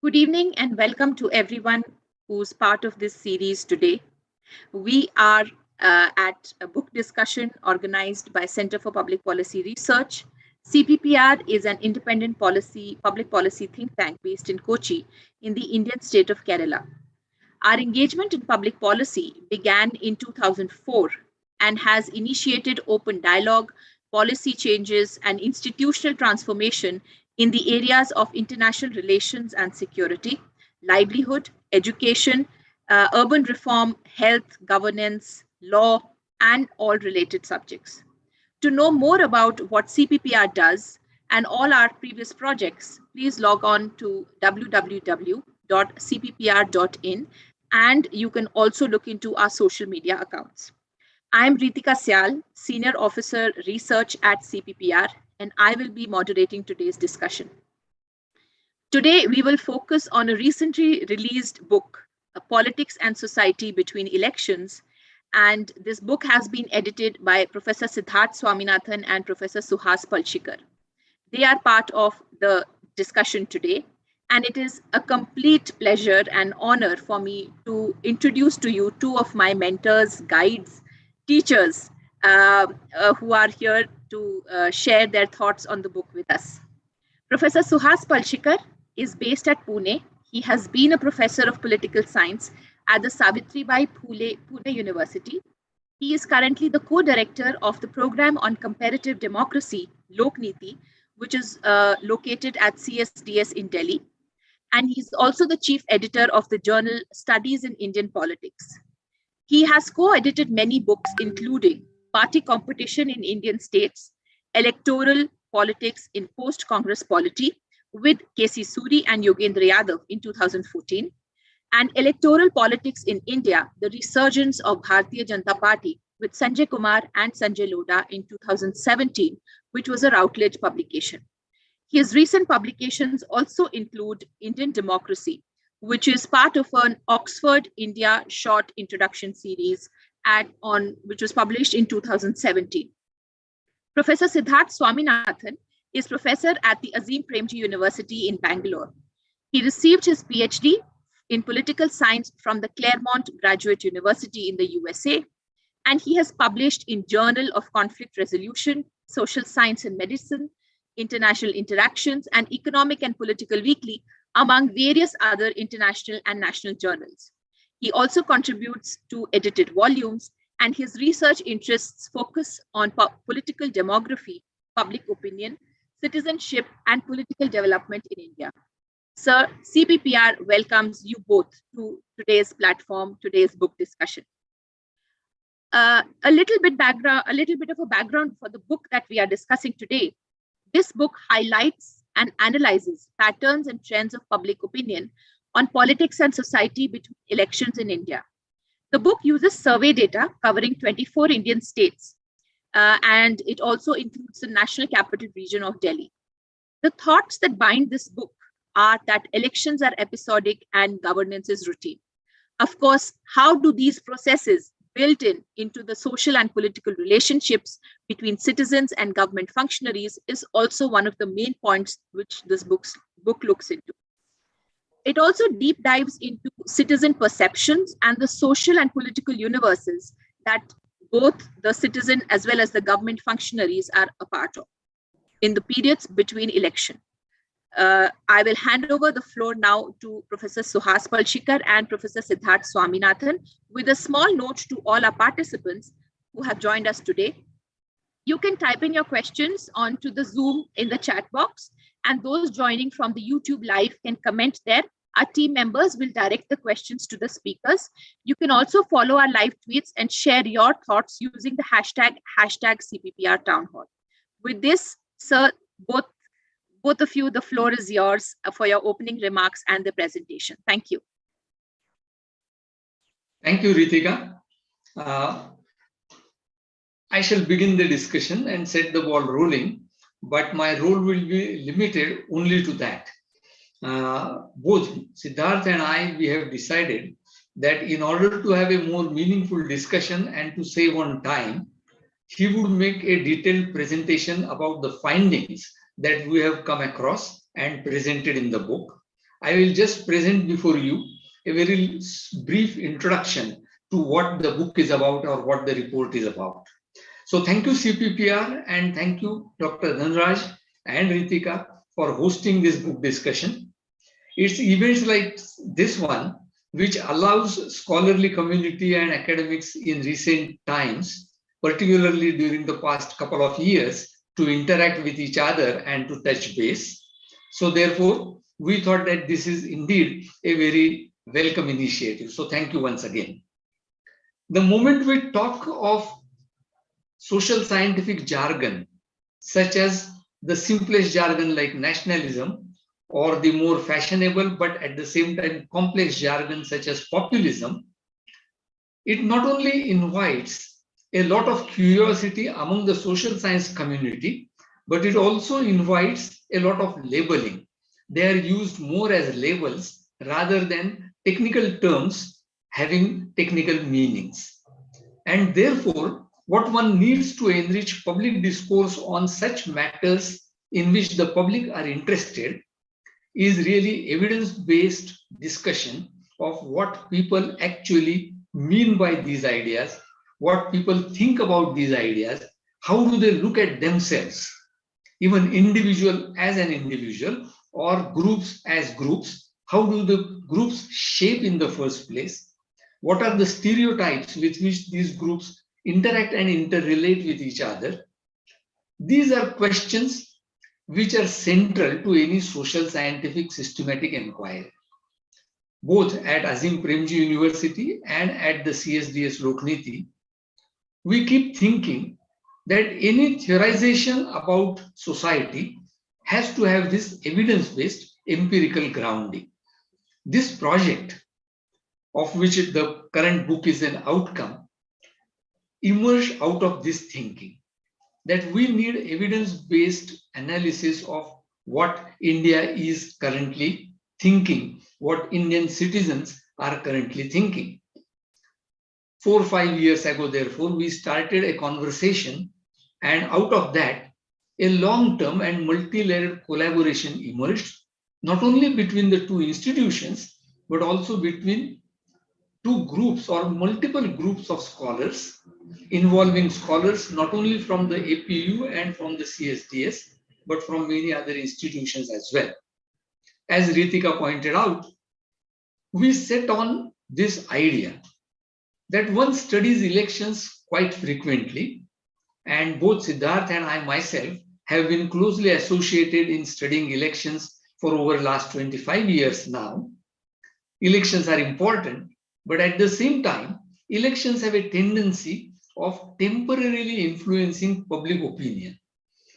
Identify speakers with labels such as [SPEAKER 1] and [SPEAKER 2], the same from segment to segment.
[SPEAKER 1] Good evening and welcome to everyone who's part of this series today. We are at a book discussion organized by Center for Public Policy Research. CPPR is an independent public policy think tank based in Kochi in the Indian state of Kerala. Our engagement in public policy began in 2004 and has initiated open dialogue, policy changes, and institutional transformation in the areas of international relations and security, livelihood, education, urban reform, health, governance, law, and all related subjects. To know more about what CPPR does and all our previous projects, please log on to www.cppr.in, and you can also look into our social media accounts. I'm Reetika Syal, Senior Officer Research at CPPR, and I will be moderating today's discussion. Today, we will focus on a recently released book, Politics and Society Between Elections, and this book has been edited by Professor Siddharth Swaminathan and Professor Suhas Palshikar. They are part of the discussion today, and it is a complete pleasure and honor for me to introduce to you two of my mentors, guides, teachers who are here to share their thoughts on the book with us. Professor Suhas Palshikar is based at Pune. He has been a professor of political science at the Savitribai Phule Pune University. He is currently the co-director of the program on comparative democracy, Lokniti, which is located at CSDS in Delhi. And he's also the chief editor of the journal Studies in Indian Politics. He has co-edited many books, including Party Competition in Indian States, Electoral Politics in Post-Congress Polity with K.C. Suri and Yogendra Yadav in 2014, and Electoral Politics in India, the Resurgence of Bharatiya Janata Party with Sanjay Kumar and Sanjay Lodha in 2017, which was a Routledge publication. His recent publications also include Indian Democracy, which is part of an Oxford India short introduction series which was published in 2017. Professor Siddharth Swaminathan is professor at the Azim Premji University in Bangalore. He received his PhD in political science from the Claremont Graduate University in the USA, and he has published in Journal of Conflict Resolution, Social Science and Medicine, International Interactions, and Economic and Political Weekly, among various other international and national journals. He also contributes to edited volumes, and his research interests focus on political demography, public opinion, citizenship, and political development in India. Sir, CPPR welcomes you both to today's platform, today's book discussion. A little bit of a background for the book that we are discussing today. This book highlights and analyzes patterns and trends of public opinion on politics and society between elections in India. The book uses survey data covering 24 Indian states, and it also includes the National Capital Region of Delhi. The thoughts that bind this book are that elections are episodic and governance is routine. Of course, how do these processes built into the social and political relationships between citizens and government functionaries is also one of the main points which this book looks into. It also deep dives into citizen perceptions and the social and political universes that both the citizen as well as the government functionaries are a part of in the periods between election. I will hand over the floor now to Professor Suhas Palshikar and Professor Siddharth Swaminathan with a small note to all our participants who have joined us today. You can type in your questions onto the Zoom in the chat box, and those joining from the YouTube live can comment there. Our team members will direct the questions to the speakers. You can also follow our live tweets and share your thoughts using the hashtag CPPR Town Hall. With this, sir, both of you, the floor is yours for your opening remarks and the presentation. Thank you.
[SPEAKER 2] Thank you, Reetika. I shall begin the discussion and set the ball rolling, but my role will be limited only to that. Both Siddharth and I, we have decided that in order to have a more meaningful discussion and to save on time, he would make a detailed presentation about the findings that we have come across and presented in the book. I will just present before you a very brief introduction to what the book is about or what the report is about. So thank you CPPR and thank you Dr. Dhanraj and Reetika for hosting this book discussion. It's events like this one which allows scholarly community and academics in recent times, particularly during the past couple of years, to interact with each other and to touch base. So therefore, we thought that this is indeed a very welcome initiative. So thank you once again. The moment we talk of social scientific jargon, such as the simplest jargon like nationalism, or the more fashionable but at the same time complex jargon such as populism, it not only invites a lot of curiosity among the social science community, but it also invites a lot of labeling. They are used more as labels rather than technical terms having technical meanings. And therefore, what one needs to enrich public discourse on such matters in which the public are interested is really evidence-based discussion of what people actually mean by these ideas, what people think about these ideas, how do they look at themselves, even individual as an individual or groups as groups, how do the groups shape in the first place, what are the stereotypes with which these groups interact and interrelate with each other. These are questions which are central to any social scientific systematic inquiry. Both at Azim Premji University and at the CSDS Lokniti, we keep thinking that any theorization about society has to have this evidence-based empirical grounding. This project, of which the current book is an outcome, emerged out of this thinking that we need evidence-based analysis of what India is currently thinking, what Indian citizens are currently thinking. 4 or 5 years ago, therefore, we started a conversation, and out of that, a long-term and multi-layered collaboration emerged, not only between the two institutions, but also between two groups or multiple groups of scholars, involving scholars not only from the APU and from the CSDS, but from many other institutions as well. As Reetika pointed out, we set on this idea that one studies elections quite frequently, and both Siddharth and I myself have been closely associated in studying elections for over the last 25 years now. Elections are important, but at the same time, elections have a tendency of temporarily influencing public opinion.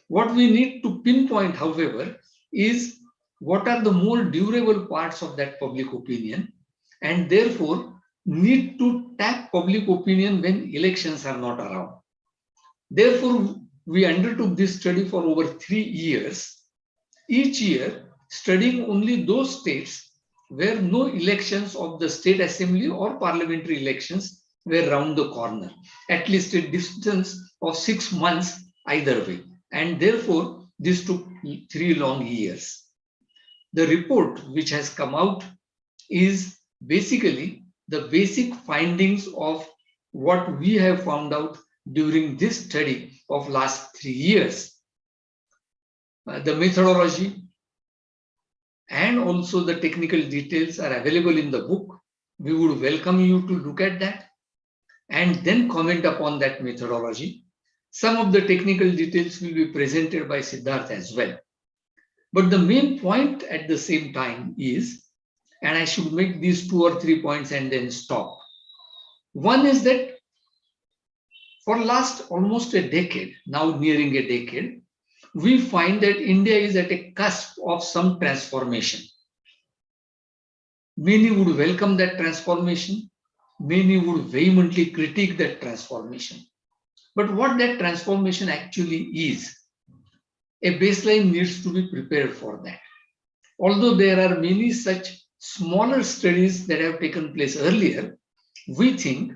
[SPEAKER 2] What we need to pinpoint, however, is what are the more durable parts of that public opinion, and therefore need to tap public opinion when elections are not around. Therefore, we undertook this study for over 3 years, each year studying only those states where no elections of the state assembly or parliamentary elections were round the corner, at least a distance of 6 months either way. And therefore, this took 3 long years. The report which has come out is basically the basic findings of what we have found out during this study of last 3 years. The methodology and also the technical details are available in the book. We would welcome you to look at that and then comment upon that methodology. Some of the technical details will be presented by Siddharth as well. But the main point at the same time is, and I should make these 2 or 3 points and then stop. One is that for last almost a decade, now nearing a decade, we find that India is at a cusp of some transformation. Many would welcome that transformation. Many would vehemently critique that transformation. But what that transformation actually is, a baseline needs to be prepared for that. Although there are many such smaller studies that have taken place earlier, we think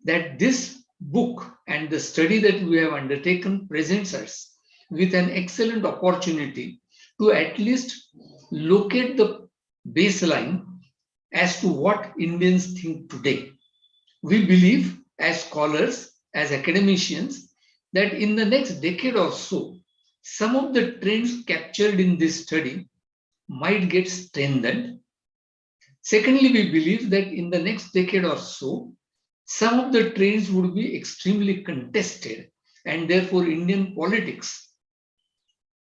[SPEAKER 2] that this book and the study that we have undertaken presents us with an excellent opportunity to at least locate the baseline as to what Indians think today. We believe as scholars, as academicians, that in the next decade or so, some of the trends captured in this study might get strengthened. Secondly, we believe that in the next decade or so, some of the trends would be extremely contested, and therefore Indian politics,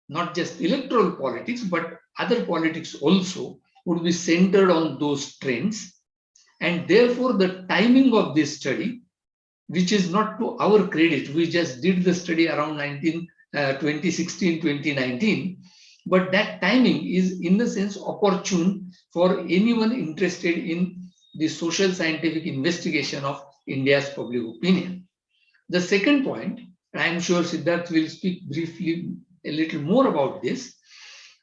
[SPEAKER 2] not just electoral politics, but other politics also, would be centered on those trends. And therefore, the timing of this study, which is not to our credit, we just did the study around 2016, 2019, but that timing is in the sense opportune for anyone interested in the social scientific investigation of India's public opinion. The second point, and I'm sure Siddharth will speak briefly a little more about this,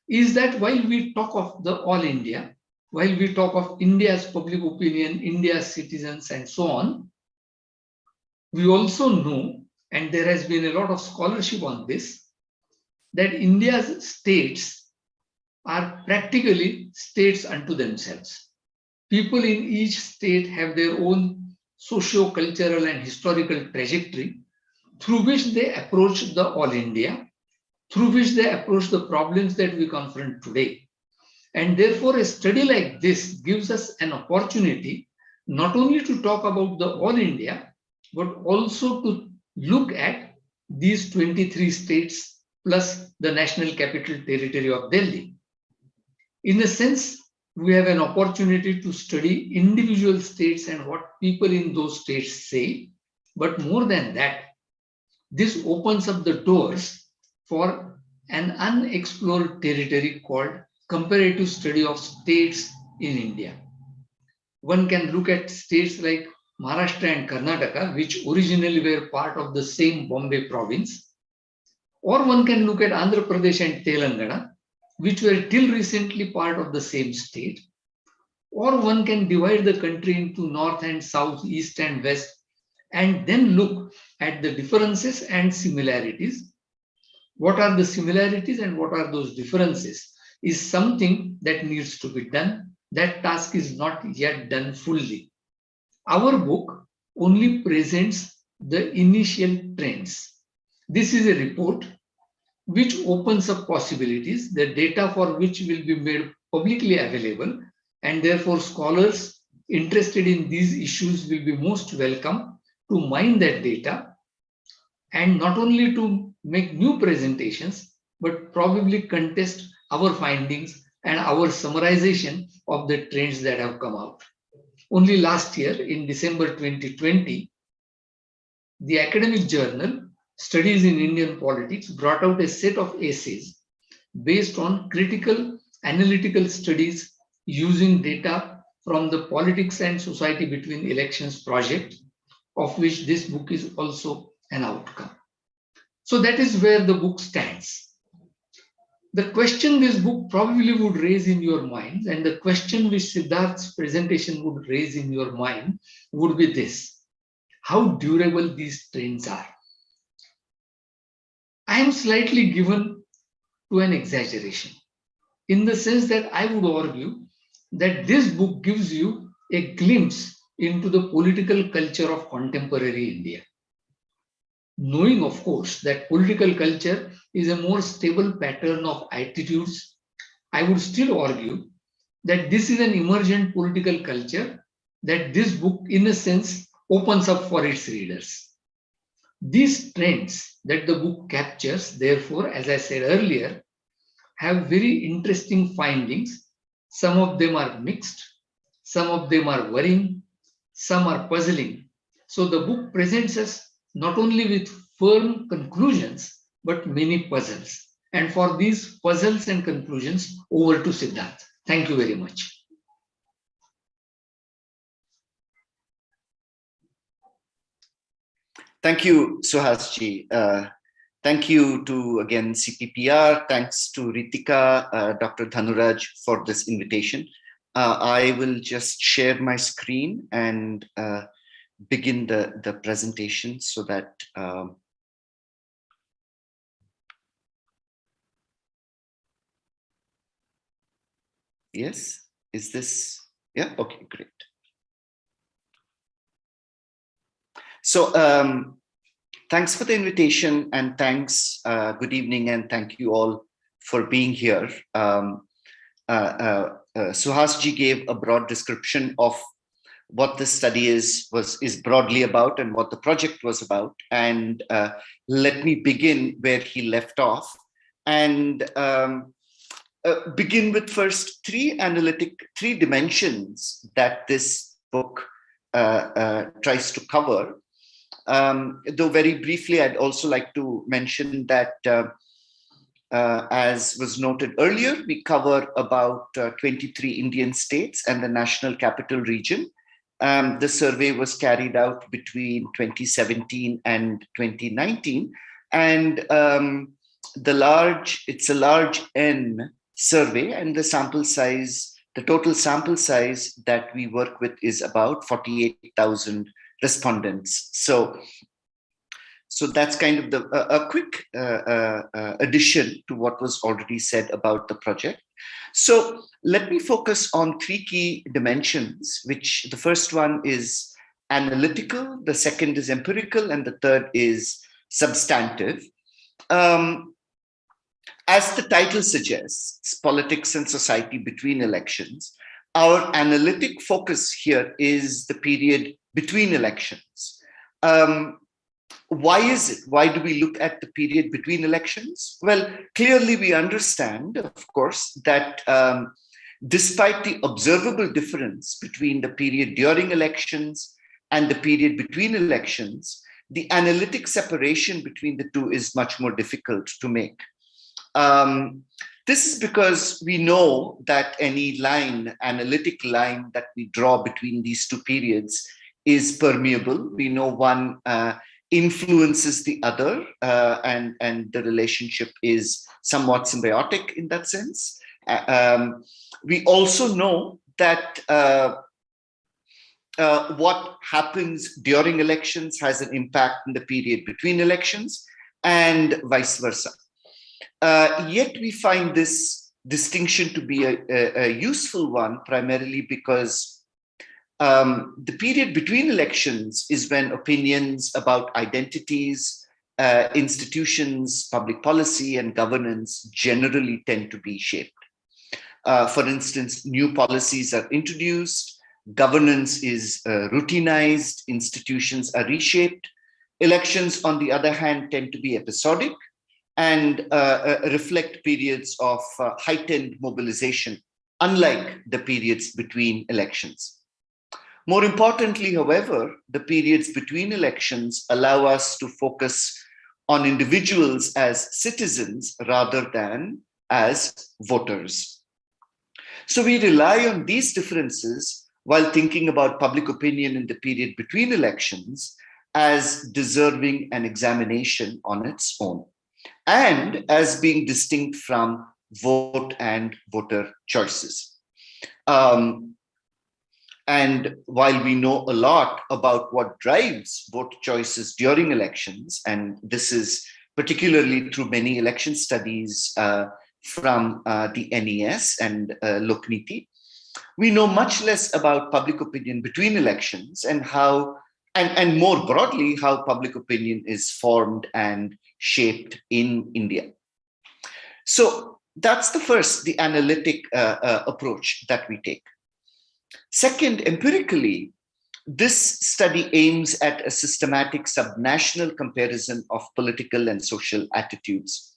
[SPEAKER 2] is that while we talk of the all India, while we talk of India's public opinion, India's citizens, and so on, we also know, and there has been a lot of scholarship on this, that India's states are practically states unto themselves. People in each state have their own socio-cultural and historical trajectory through which they approach the all India, through which they approach the problems that we confront today. And therefore, a study like this gives us an opportunity not only to talk about the all India, but also to look at these 23 states plus the National Capital Territory of Delhi. In a sense, we have an opportunity to study individual states and what people in those states say. But more than that, this opens up the doors for an unexplored territory called comparative study of states in India. One can look at states like Maharashtra and Karnataka, which originally were part of the same Bombay province, or one can look at Andhra Pradesh and Telangana, which were till recently part of the same state, or one can divide the country into north and south, east and west, and then look at the differences and similarities. What are the similarities and what are those differences is something that needs to be done. That task is not yet done fully. Our book only presents the initial trends. This is a report which opens up possibilities, the data for which will be made publicly available, and therefore scholars interested in these issues will be most welcome to mine that data, and not only to make new presentations, but probably contest our findings and our summarization of the trends that have come out. Only last year, in December 2020, the academic journal Studies in Indian Politics brought out a set of essays based on critical analytical studies using data from the Politics and Society Between Elections project, of which this book is also an outcome. So that is where the book stands. The question this book probably would raise in your mind, and the question which Siddharth's presentation would raise in your mind, would be this: how durable these trends are. I am slightly given to an exaggeration, in the sense that I would argue that this book gives you a glimpse into the political culture of contemporary India. Knowing, of course, that political culture is a more stable pattern of attitudes, I would still argue that this is an emergent political culture that this book, in a sense, opens up for its readers. These trends that the book captures, therefore, as I said earlier, have very interesting findings. Some of them are mixed, some of them are worrying, some are puzzling. So the book presents us not only with firm conclusions, but many puzzles. And for these puzzles and conclusions, over to Siddharth. Thank you very much.
[SPEAKER 3] Thank you, Suhas ji. Thank you to, again, CPPR. Thanks to Reetika, Dr. Dhanuraj for this invitation. I will just share my screen and begin the presentation so that yes. Is this, yeah, okay, great. So thanks for the invitation, and thanks, good evening, and thank you all for being here. Suhas ji gave a broad description of what this study is broadly about and what the project was about. And let me begin where he left off and begin with first three dimensions that this book tries to cover. Though very briefly, I'd also like to mention that as was noted earlier, we cover about 23 Indian states and the National Capital Region. The survey was carried out between 2017 and 2019, and it's a large N survey, and the sample size, the total sample size that we work with is about 48,000 respondents. So that's kind of a quick addition to what was already said about the project. So let me focus on three key dimensions, which the first one is analytical, the second is empirical, and the third is substantive. As the title suggests, politics and society between elections, our analytic focus here is the period between elections. Why is it? Why do we look at the period between elections? Well, clearly we understand, of course, that despite the observable difference between the period during elections and the period between elections, the analytic separation between the two is much more difficult to make. This is because we know that any analytic line that we draw between these two periods is permeable. We know one influences the other, and the relationship is somewhat symbiotic in that sense. We also know that what happens during elections has an impact in the period between elections and vice versa. Yet we find this distinction to be a useful one, primarily because the period between elections is when opinions about identities, institutions, public policy, and governance generally tend to be shaped. For instance, new policies are introduced, governance is routinized, institutions are reshaped. Elections, on the other hand, tend to be episodic and reflect periods of heightened mobilization, unlike the periods between elections. More importantly, however, the periods between elections allow us to focus on individuals as citizens rather than as voters. So we rely on these differences while thinking about public opinion in the period between elections as deserving an examination on its own, and as being distinct from vote and voter choices. And while we know a lot about what drives vote choices during elections, and this is particularly through many election studies from the NES and Lokniti, we know much less about public opinion between elections and how, and more broadly, how public opinion is formed and shaped in India. So that's the first, the analytic approach that we take. Second, empirically, this study aims at a systematic subnational comparison of political and social attitudes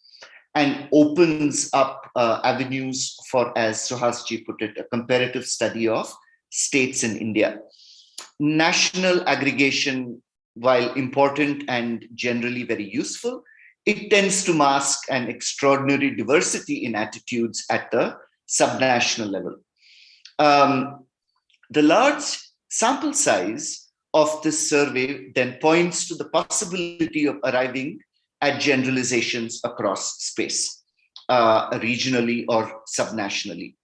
[SPEAKER 3] and opens up avenues for, as Suhas ji put it, a comparative study of states in India. National aggregation, while important and generally very useful, it tends to mask an extraordinary diversity in attitudes at the subnational level. The large sample size of this survey then points to the possibility of arriving at generalizations across space, regionally or subnationally.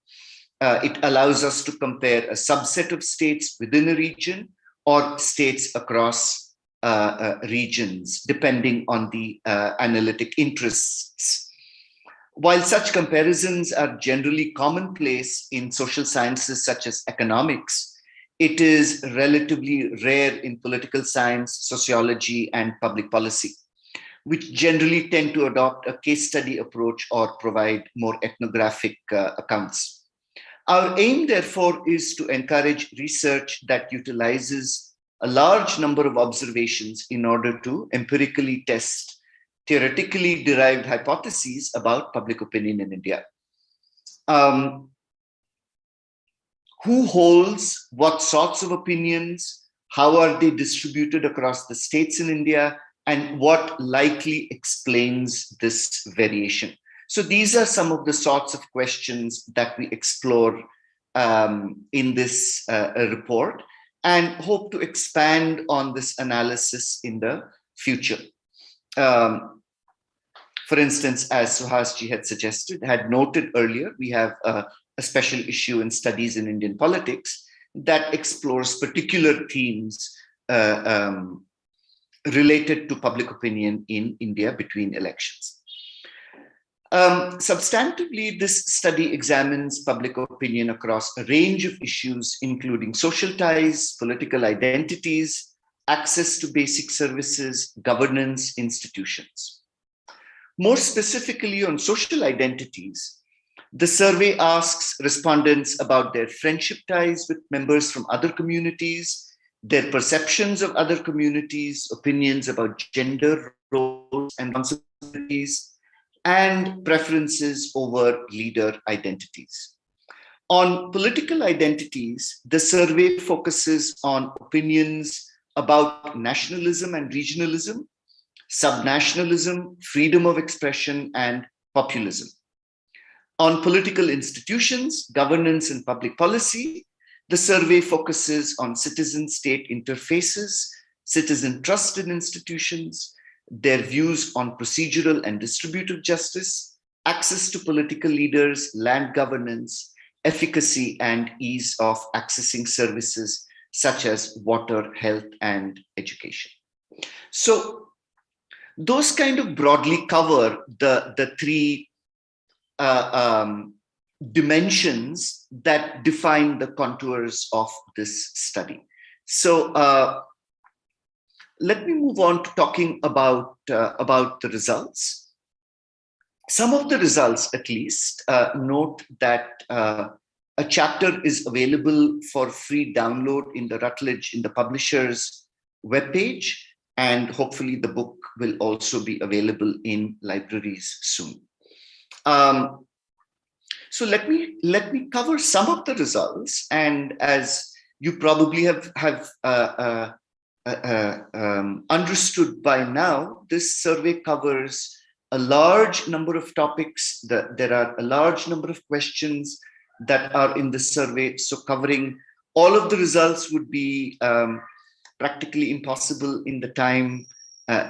[SPEAKER 3] It allows us to compare a subset of states within a region or states across regions, depending on the analytic interests. While such comparisons are generally commonplace in social sciences such as economics, it is relatively rare in political science, sociology, and public policy, which generally tend to adopt a case study approach or provide more ethnographic accounts. Our aim, therefore, is to encourage research that utilizes a large number of observations in order to empirically test theoretically derived hypotheses about public opinion in India. Who holds what sorts of opinions? How are they distributed across the states in India? And what likely explains this variation? So these are some of the sorts of questions that we explore in this report, and hope to expand on this analysis in the future. For instance, as Suhas had suggested, had noted earlier, we have a special issue in Studies in Indian Politics that explores particular themes related to public opinion in India between elections. Substantively, this study examines public opinion across a range of issues, including social ties, political identities, access to basic services, governance, institutions. More specifically on social identities, the survey asks respondents about their friendship ties with members from other communities, their perceptions of other communities, opinions about gender roles and responsibilities, and preferences over leader identities. On political identities, the survey focuses on opinions about nationalism and regionalism, subnationalism, freedom of expression, and populism. On political institutions, governance, and public policy, the survey focuses on citizen-state interfaces, citizen trust in institutions, their views on procedural and distributive justice, access to political leaders, land governance, efficacy, and ease of accessing services such as water, health, and education. So those kind of broadly cover the three dimensions that define the contours of this study. So let me move on to talking about the results. Some of the results, at least, note that a chapter is available for free download in the Routledge, in the publisher's webpage, and hopefully the book will also be available in libraries soon. So let me cover some of the results, and as you probably have understood by now, this survey covers a large number of topics. There are a large number of questions that are in the survey, so covering all of the results would be practically impossible in the time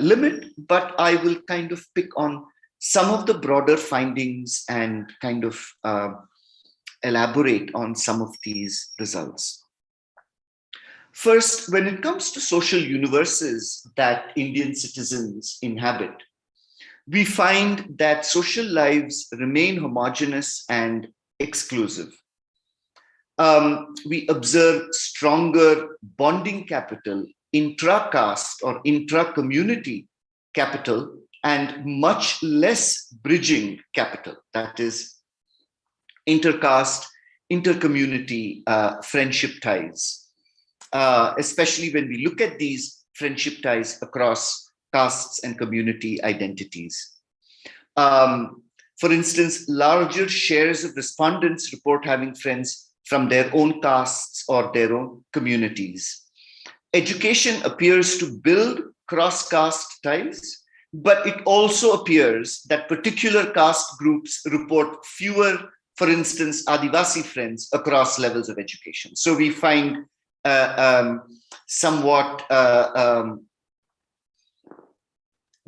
[SPEAKER 3] limit, but I will kind of pick on some of the broader findings and kind of elaborate on some of these results. First, when it comes to social universes that Indian citizens inhabit, we find that social lives remain homogeneous and exclusive. We observe stronger bonding capital, intra-caste or intra-community capital, and much less bridging capital, that is inter-caste, inter-community friendship ties, especially when we look at these friendship ties across castes and community identities. For instance, larger shares of respondents report having friends from their own castes or their own communities. Education appears to build cross-caste ties, but it also appears that particular caste groups report fewer, for instance, Adivasi friends across levels of education. So we find somewhat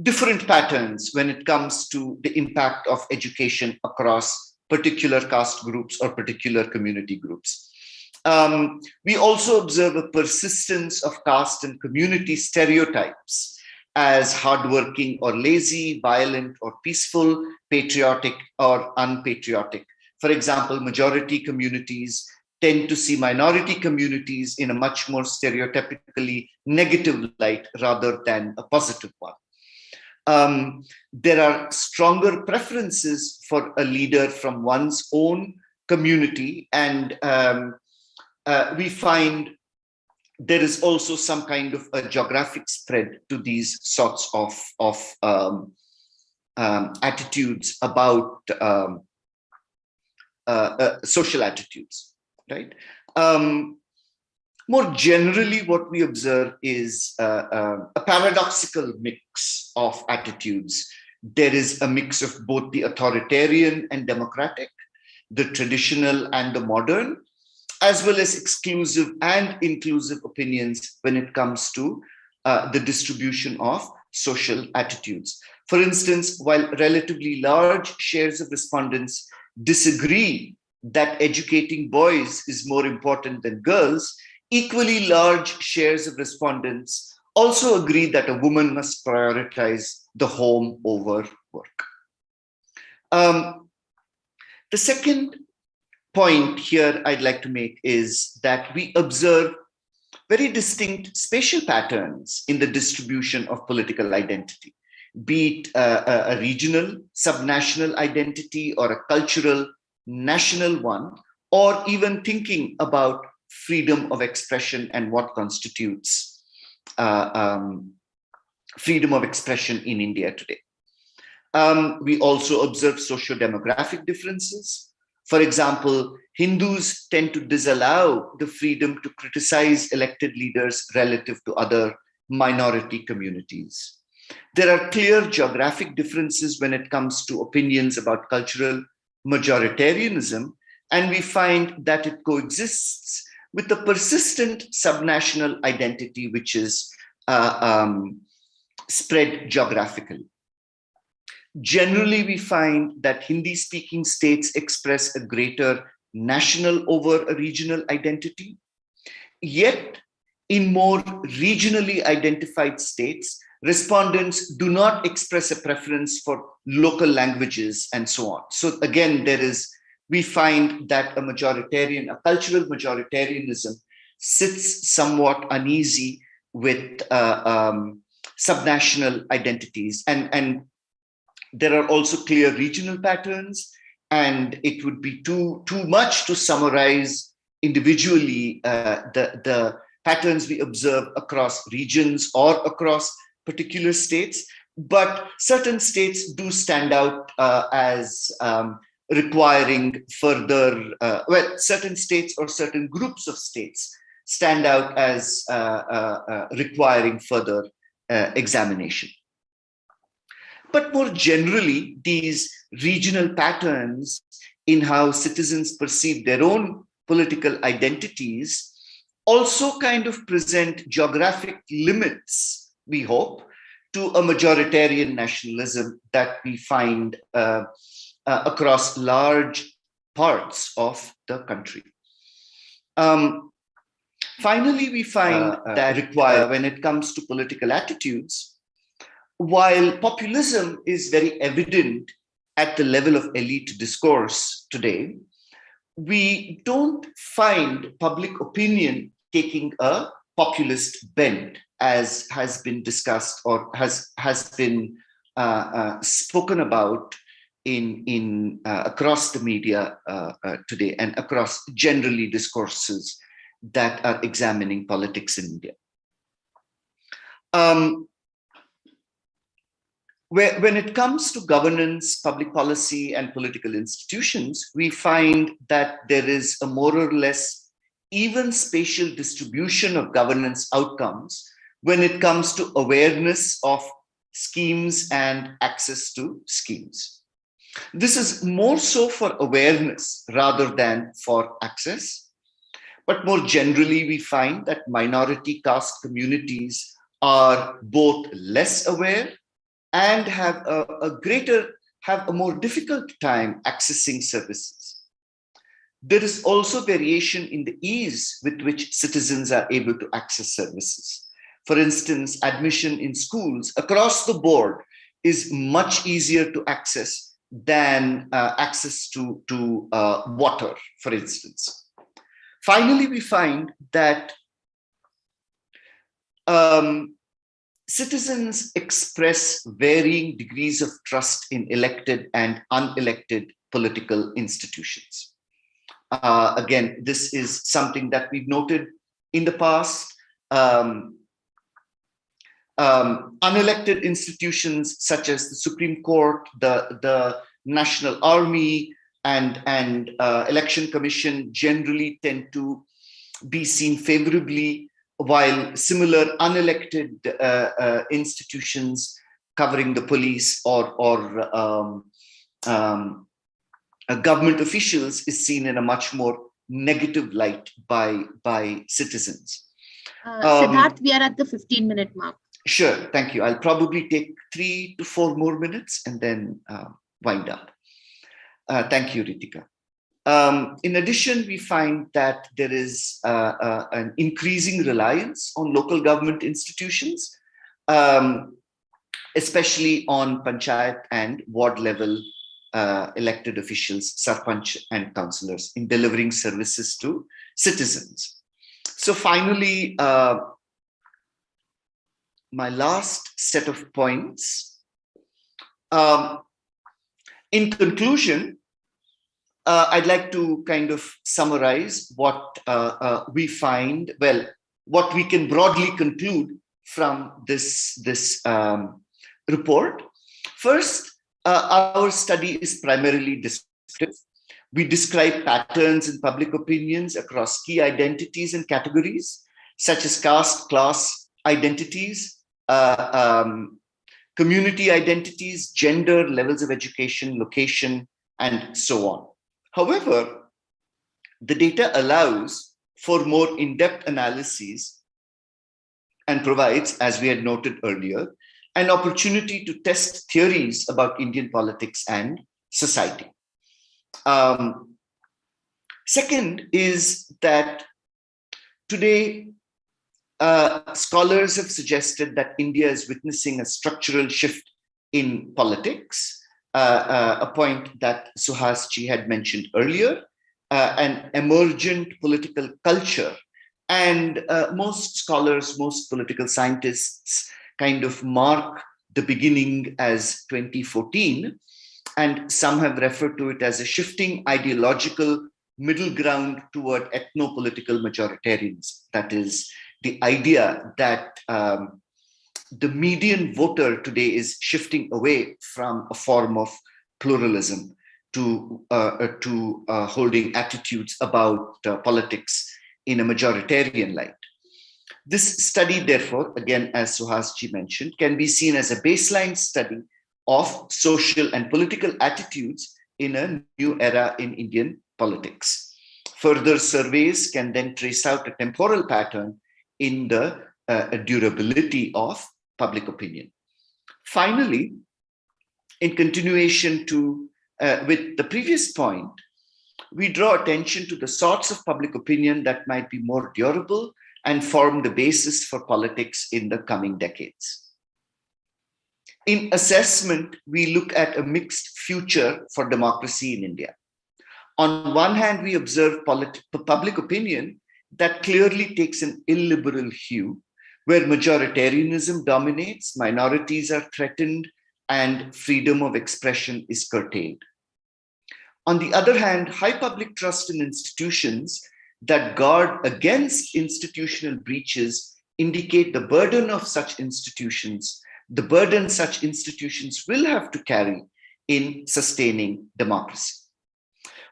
[SPEAKER 3] different patterns when it comes to the impact of education across particular caste groups or particular community groups. We also observe a persistence of caste and community stereotypes as hardworking or lazy, violent or peaceful, patriotic or unpatriotic. For example, majority communities tend to see minority communities in a much more stereotypically negative light rather than a positive one. There are stronger preferences for a leader from one's own community, and we find there is also some kind of a geographic spread to these sorts of attitudes about social attitudes, right? More generally, what we observe is a paradoxical mix of attitudes. There is a mix of both the authoritarian and democratic, the traditional and the modern, as well as exclusive and inclusive opinions when it comes to the distribution of social attitudes. For instance, while relatively large shares of respondents disagree that educating boys is more important than girls, equally large shares of respondents also agree that a woman must prioritize the home over work. The second point here I'd like to make is that we observe very distinct spatial patterns in the distribution of political identity, be it a regional, subnational identity or a cultural, national one, or even thinking about freedom of expression and what constitutes freedom of expression in India today. We also observe socio-demographic differences. For example, Hindus tend to disallow the freedom to criticize elected leaders relative to other minority communities. There are clear geographic differences when it comes to opinions about cultural majoritarianism, and we find that it coexists with a persistent subnational identity, which is spread geographically. Generally, we find that Hindi-speaking states express a greater national over a regional identity. Yet, in more regionally identified states, respondents do not express a preference for local languages and so on. So again, we find that a cultural majoritarianism sits somewhat uneasy with subnational identities. And there are also clear regional patterns, and it would be too much to summarize individually the patterns we observe across regions or across particular states. But certain states do stand out as requiring further, certain states or certain groups of states stand out as requiring further examination. But more generally, these regional patterns in how citizens perceive their own political identities also kind of present geographic limits, we hope, to a majoritarian nationalism that we find across large parts of the country. Finally, we find that when it comes to political attitudes, while populism is very evident at the level of elite discourse today, we don't find public opinion taking a populist bent, as has been discussed or has been spoken about in across the media today and across generally discourses that are examining politics in India. When it comes to governance, public policy, and political institutions, we find that there is a more or less even spatial distribution of governance outcomes when it comes to awareness of schemes and access to schemes. This is more so for awareness rather than for access. But more generally, we find that minority caste communities are both less aware and have a more difficult time accessing services. There is also variation in the ease with which citizens are able to access services. For instance, admission in schools across the board is much easier to access than access to water, for instance. Finally, we find that citizens express varying degrees of trust in elected and unelected political institutions. Again, this is something that we've noted in the past. Unelected institutions such as the Supreme Court, the National Army, and Election Commission generally tend to be seen favorably, while similar unelected institutions covering the police or government officials is seen in a much more negative light by citizens.
[SPEAKER 1] Siddharth, we are at the 15-minute mark.
[SPEAKER 3] Sure, thank you. I'll probably take 3 to 4 more minutes and then wind up. Thank you, Reetika. In addition, we find that there is an increasing reliance on local government institutions, especially on panchayat and ward level elected officials, sarpanch and councillors, in delivering services to citizens. So finally, my last set of points. In conclusion, I'd like to kind of summarize what we find, well, what we can broadly conclude from this report. First, our study is primarily descriptive. We describe patterns in public opinions across key identities and categories, such as caste, class identities, community identities, gender, levels of education, location, and so on. However, the data allows for more in-depth analyses and provides, as we had noted earlier, an opportunity to test theories about Indian politics and society. Second is that today, scholars have suggested that India is witnessing a structural shift in politics, a point that Suhas ji had mentioned earlier, an emergent political culture. And most scholars, most political scientists kind of mark the beginning as 2014, and some have referred to it as a shifting ideological middle ground toward ethno-political majoritarianism. That is, the idea that the median voter today is shifting away from a form of pluralism to holding attitudes about politics in a majoritarian light. This study, therefore, again, as Suhas ji mentioned, can be seen as a baseline study of social and political attitudes in a new era in Indian politics. Further surveys can then trace out a temporal pattern in the durability of public opinion. Finally, in continuation to with the previous point, we draw attention to the sorts of public opinion that might be more durable and form the basis for politics in the coming decades. In assessment, we look at a mixed future for democracy in India. On one hand, we observe public opinion that clearly takes an illiberal hue, where majoritarianism dominates, minorities are threatened, and freedom of expression is curtailed. On the other hand, high public trust in institutions that guard against institutional breaches indicate the burden of such institutions, the burden such institutions will have to carry in sustaining democracy.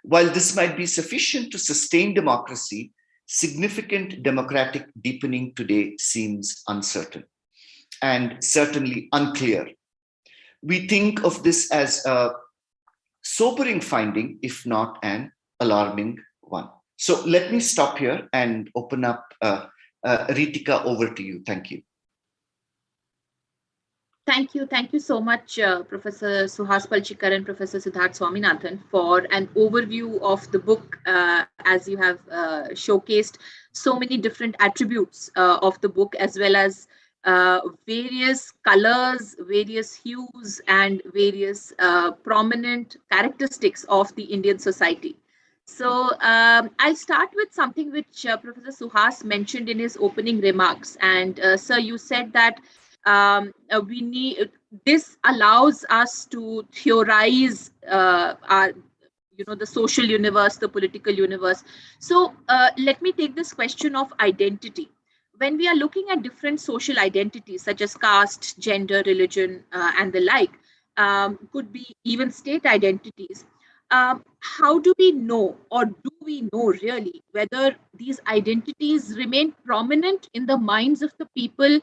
[SPEAKER 3] While this might be sufficient to sustain democracy, significant democratic deepening today seems uncertain and certainly unclear. We think of this as a sobering finding, if not an alarming one. So let me stop here and open up. Reetika, over to you. Thank you.
[SPEAKER 1] Thank you. Thank you so much, Professor Suhas Palshikar and Professor Siddharth Swaminathan, for an overview of the book, as you have showcased so many different attributes of the book, as well as various colors, various hues, and various prominent characteristics of the Indian society. So I'll start with something which Professor Suhas mentioned in his opening remarks. And sir, you said that we need this allows us to theorize our the social universe, the political universe. So let me take this question of identity. When we are looking at different social identities such as caste, gender, religion, and the like, could be even state identities, how do we know, or do we know really, whether these identities remain prominent in the minds of the people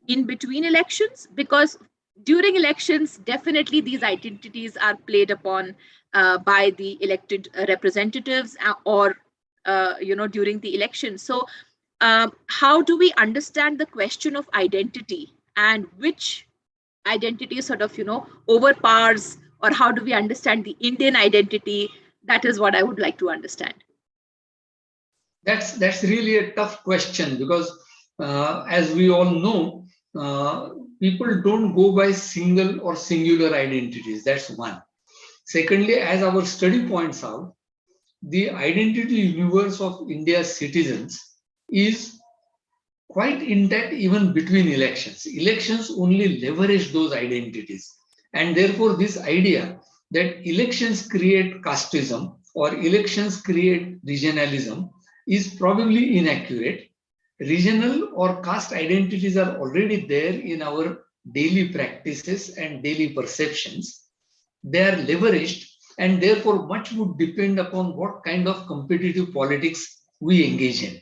[SPEAKER 1] in between elections? Because during elections, definitely these identities are played upon by the elected representatives or during the election. So how do we understand the question of identity, and which identity sort of overpowers, or how do we understand the Indian identity? That is what I would like to understand.
[SPEAKER 2] That's really a tough question, because as we all know, people don't go by single or singular identities. That's one. Secondly, as our study points out, the identity universe of India's citizens is quite intact even between elections. Elections only leverage those identities. And therefore, this idea that elections create casteism or elections create regionalism is probably inaccurate. Regional or caste identities are already there in our daily practices and daily perceptions. They are leveraged, and therefore much would depend upon what kind of competitive politics we engage in.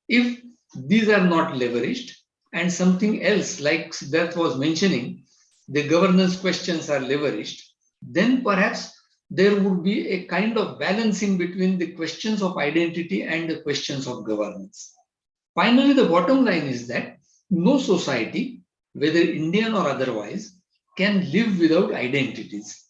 [SPEAKER 2] If these are not leveraged, and something else like Siddharth was mentioning, the governance questions are leveraged, then perhaps there would be a kind of balancing between the questions of identity and the questions of governance. Finally, the bottom line is that no society, whether Indian or otherwise, can live without identities.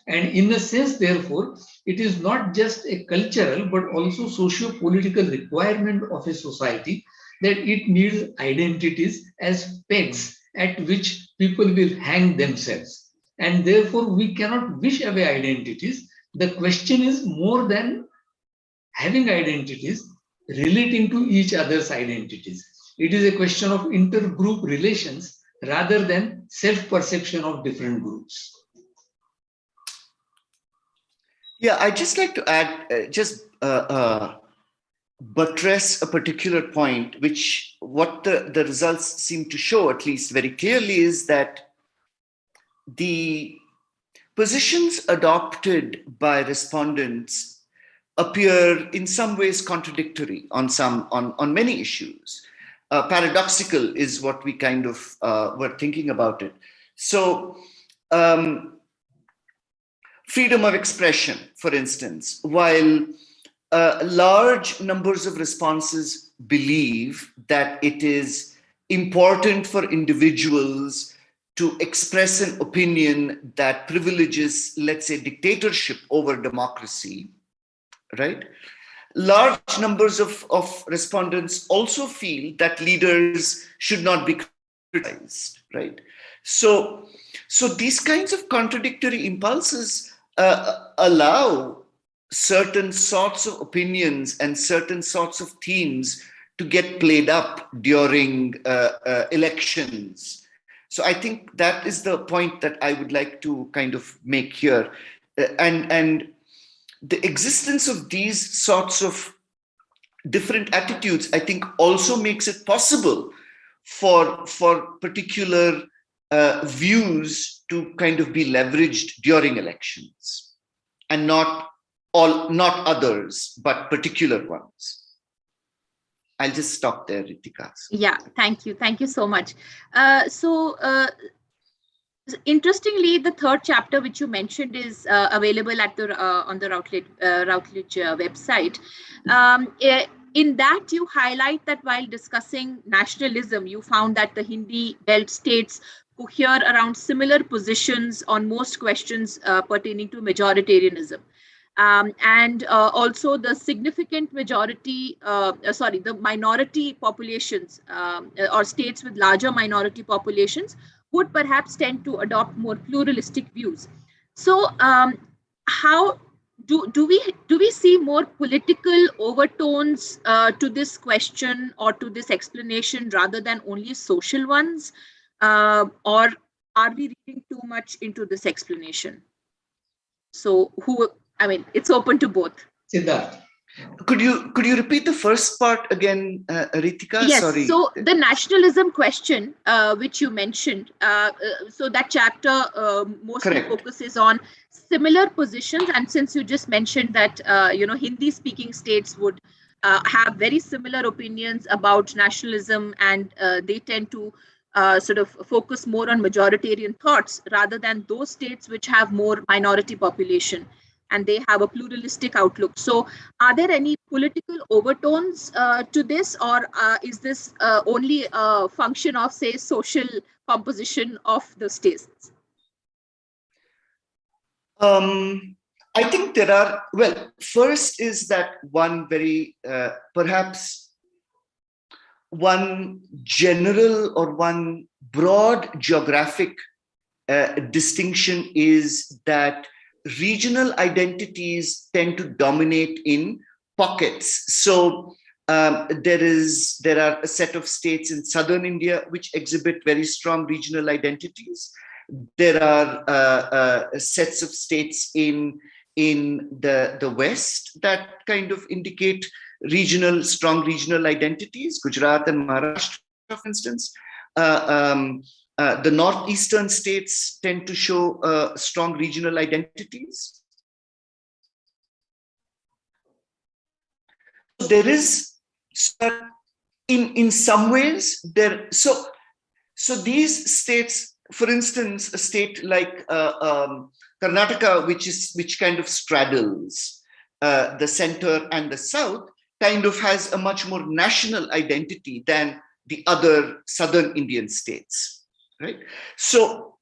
[SPEAKER 2] And in a sense, therefore, it is not just a cultural but also socio-political requirement of a society that it needs identities as pegs at which people will hang themselves. And therefore, we cannot wish away identities. The question is more than having identities, relating to each other's identities. It is a question of intergroup relations rather than self-perception of different groups.
[SPEAKER 3] Yeah, I'd just like to add, buttress a particular point, which what the results seem to show, at least very clearly, is that the positions adopted by respondents appear in some ways contradictory on many issues. Paradoxical is what we kind of were thinking about it. So, freedom of expression, for instance, while large numbers of responses believe that it is important for individuals to express an opinion that privileges, let's say, dictatorship over democracy, right? Large numbers of respondents also feel that leaders should not be criticized, right? So these kinds of contradictory impulses allow certain sorts of opinions and certain sorts of themes to get played up during elections. So I think that is the point that I would like to kind of make here. And the existence of these sorts of different attitudes, I think, also makes it possible for particular views to kind of be leveraged during elections, and not others, but particular ones. I'll just stop there, Reetika.
[SPEAKER 1] Yeah, thank you so much. Interestingly, the third chapter which you mentioned is available at the on the Routledge website. In that, you highlight that while discussing nationalism, you found that the Hindi belt states cohere around similar positions on most questions pertaining to majoritarianism. and also the significant majority, the minority populations or states with larger minority populations would perhaps tend to adopt more pluralistic views. So, how do we see more political overtones to this question or to this explanation rather than only social ones, or are we reading too much into this explanation? So, it's open to both.
[SPEAKER 2] Siddharth.
[SPEAKER 3] Could you repeat the first part again, Reetika?
[SPEAKER 1] Yes.
[SPEAKER 3] Sorry.
[SPEAKER 1] So the nationalism question, which you mentioned, so that chapter mostly focuses on similar positions. And since you just mentioned that Hindi-speaking states would have very similar opinions about nationalism, and they tend to sort of focus more on majoritarian thoughts rather than those states which have more minority population and they have a pluralistic outlook. So are there any political overtones to this, or is this only a function of, say, social composition of the states?
[SPEAKER 3] I think there are, well, first is that one very, perhaps one general or one broad geographic distinction is that regional identities tend to dominate in pockets. So there are a set of states in southern India which exhibit very strong regional identities. There are sets of states in the West that kind of indicate strong regional identities, Gujarat and Maharashtra, for instance. The northeastern states tend to show strong regional identities. There is, in some ways, so these states, for instance, a state like Karnataka, which kind of straddles the center and the south, kind of has a much more national identity than the other southern Indian states. Right. So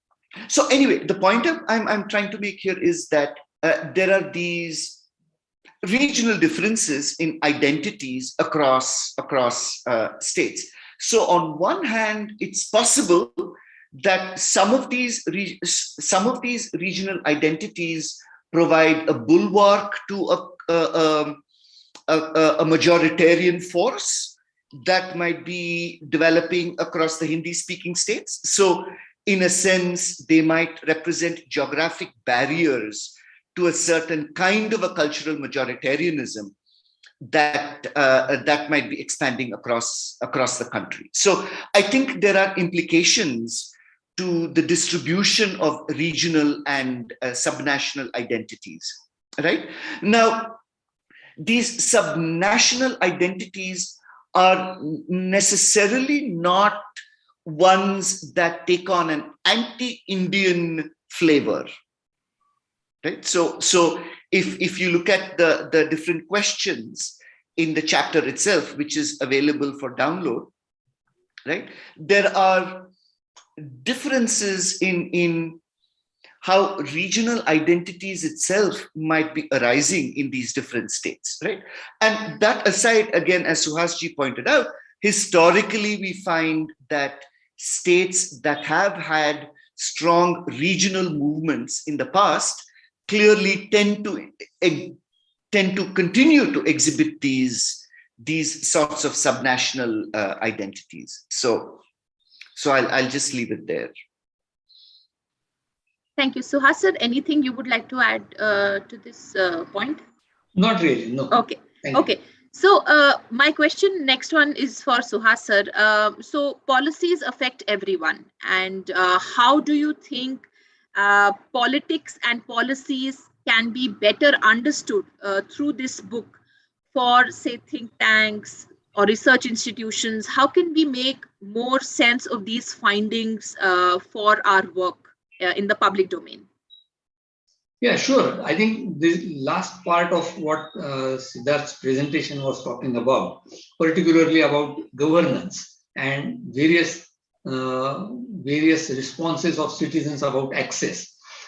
[SPEAKER 3] anyway, the point I'm trying to make here is that there are these regional differences in identities across states. So on one hand, it's possible that some of these regional identities provide a bulwark to a majoritarian force that might be developing across the Hindi-speaking states. So in a sense, they might represent geographic barriers to a certain kind of a cultural majoritarianism that might be expanding across the country. So I think there are implications to the distribution of regional and subnational identities, right? Now, these subnational identities are necessarily not ones that take on an anti-Indian flavor, right? So if you look at the different questions in the chapter itself, which is available for download, right? There are differences in how regional identities itself might be arising in these different states, right? And that aside, again, as Suhasji pointed out, historically, we find that states that have had strong regional movements in the past clearly tend to continue to exhibit these sorts of subnational identities. So I'll just leave it there.
[SPEAKER 1] Thank you. Suhas sir, anything you would like to add to this point?
[SPEAKER 2] Not really, no.
[SPEAKER 1] Okay. Okay. So my question, next one is for Suhas sir. So policies affect everyone. And how do you think politics and policies can be better understood through this book for, say, think tanks or research institutions? How can we make more sense of these findings for our work in the public domain?
[SPEAKER 2] Yeah, sure. I think the last part of what Siddharth's presentation was talking about, particularly about governance and various responses of citizens about access,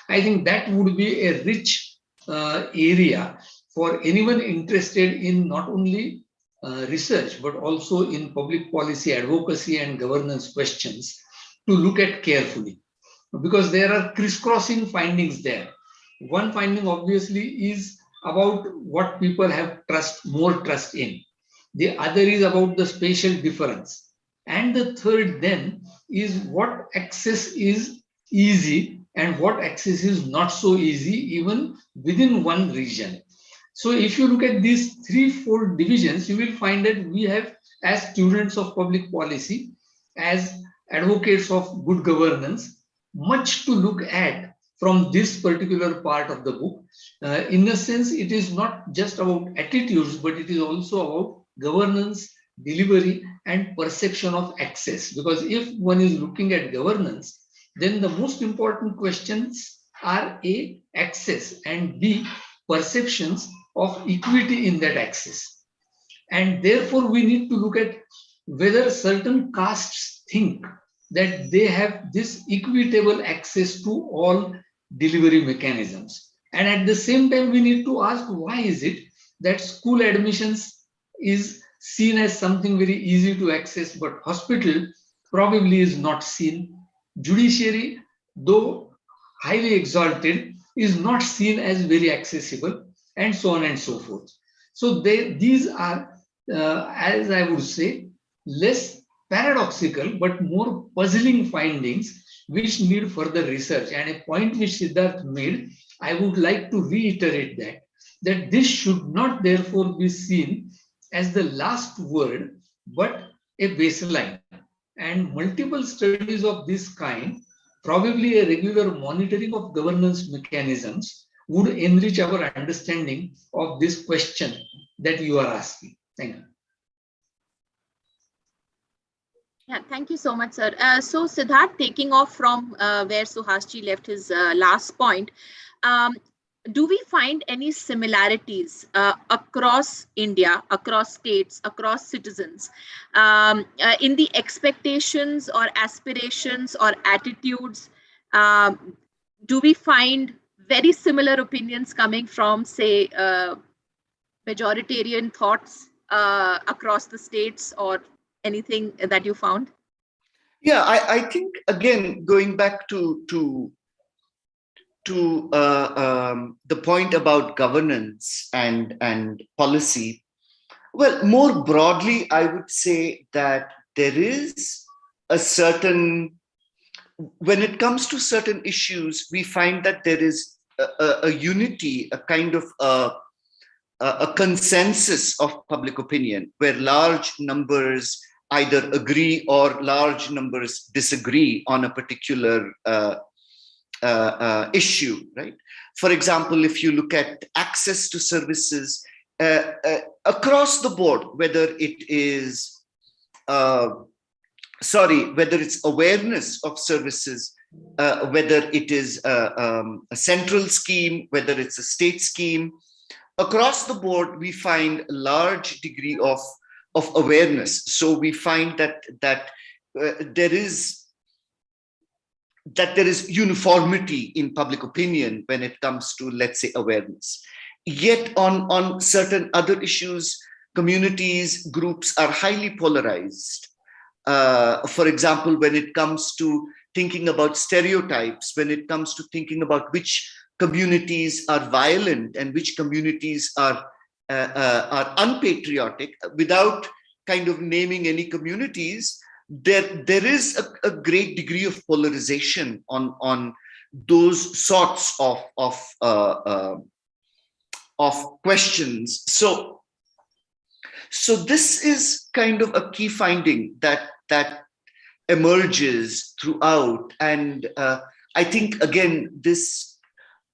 [SPEAKER 2] I think that would be a rich area for anyone interested in not only research but also in public policy advocacy and governance questions to look at carefully, because there are crisscrossing findings there. One finding obviously is about what people have more trust in. The other is about the spatial difference. And the third then is what access is easy and what access is not so easy even within one region. So if you look at these threefold divisions, you will find that we have, as students of public policy, as advocates of good governance, much to look at from this particular part of the book. In a sense, it is not just about attitudes, but it is also about governance, delivery, and perception of access. Because if one is looking at governance, then the most important questions are A, access, and B, perceptions of equity in that access. And therefore, we need to look at whether certain castes think that they have this equitable access to all delivery mechanisms. And at the same time, we need to ask, why is it that school admissions is seen as something very easy to access, but hospital probably is not seen. Judiciary, though highly exalted, is not seen as very accessible, and so on and so forth. So these are, as I would say, less paradoxical but more puzzling findings which need further research. And a point which Siddharth made, I would like to reiterate that this should not therefore be seen as the last word, but a baseline. And multiple studies of this kind, probably a regular monitoring of governance mechanisms, would enrich our understanding of this question that you are asking. Thank you.
[SPEAKER 1] Yeah, thank you so much, sir. So Siddharth, taking off from where Suhasji left his last point, do we find any similarities across India, across states, across citizens, in the expectations or aspirations or attitudes? Do we find very similar opinions coming from, say, majoritarian thoughts across the states, or anything that you found?
[SPEAKER 3] Yeah, I think, again, going back to the point about governance and policy, well, more broadly, I would say that there is a certain, when it comes to certain issues, we find that there is a unity, a kind of a consensus of public opinion, where large numbers either agree or large numbers disagree on a particular issue, right? For example, if you look at access to services across the board, whether it is, whether it's awareness of services, whether it is a central scheme, whether it's a state scheme, across the board, we find a large degree of awareness. So we find that there is uniformity in public opinion when it comes to, let's say, awareness. Yet on certain other issues, communities, groups are highly polarized. For example, when it comes to thinking about stereotypes, when it comes to thinking about which communities are violent and which communities are unpatriotic, without kind of naming any communities, there is a great degree of polarization on those sorts of questions. So this is kind of a key finding that emerges throughout, and I think, again, this